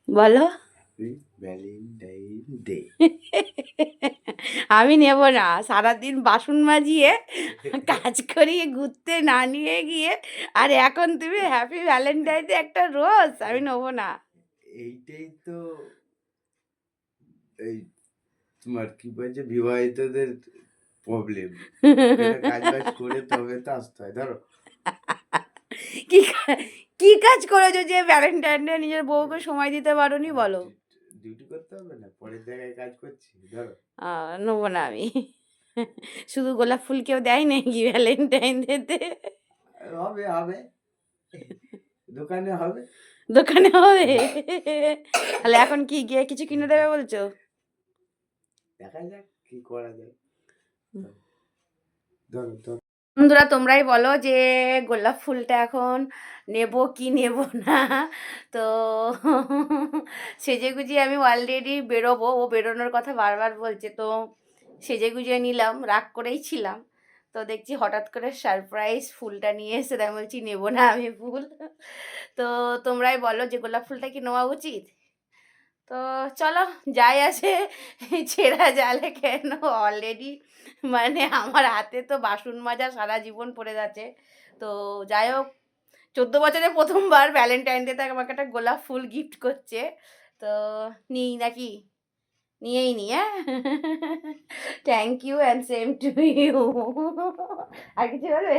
বলো। Valentine day. আমি নেব না, সারাদিন বাসন মাজিয়ে কাজ করিয়ে ঘুরতে না নিয়ে গিয়ে আর এখন তুমি হ্যাপি ভ্যালেন্টাইন একটা রোজ, আমি নেবো না। এইটাই তো এই তোমার কি বলছে বিবাহিতদের প্রবলেম। একটা কাজ বাজ করে তবে তো আসতে হয়। ধরো কি কি কাজ করেছো যে ভ্যালেন্টাইন ডে নিজের বউকে সময় দিতে পারোনি বলো। ডিউটি করতে হবে না, পরের জায়গায় কাজ করছি। ধরো নেবো না আমি। শুধু গোলাপ ফুল কেউ দেয় নাকি ভ্যালেন্টাইন ডেতে? হবে হবে, দোকানে হবে। দোকানে হবে? তাহলে এখন কি গিয়ে কিছু কিনে দেবে বলছো? দেখা যাক কি করা যায়। ধরো ধরো বন্ধুরা তোমরাই বলো যে গোলাপ ফুলটা এখন নেব কি নেব না। তো সেজে গুজিয়ে আমি অলরেডি বেরোবো, ও বেরোনোর কথা বারবার বলছে, তো সেজে গুজিয়ে নিলাম, রাগ করেই ছিলাম। তো দেখছি হঠাৎ করে সারপ্রাইজ ফুলটা নিয়ে এসে আমি বলছি নেব না আমি ফুল। তো তোমরাই বলো যে গোলাপ ফুলটা কি নেওয়া উচিত? তো চলো, যাই আসে ছেঁড়া জালে কেন, অলরেডি মানে আমার হাতে তো বাসন মাজা সারা জীবন পড়ে যাচ্ছে। তো যাই হোক, 14 বছরে প্রথমবার ভ্যালেন্টাইন ডেতে আমাকে একটা গোলাপ ফুল গিফট করছে। তো নিই নাকি? নিয়েই নি, হ্যাঁ। Thank you and same to you. আর কিছু বলবে?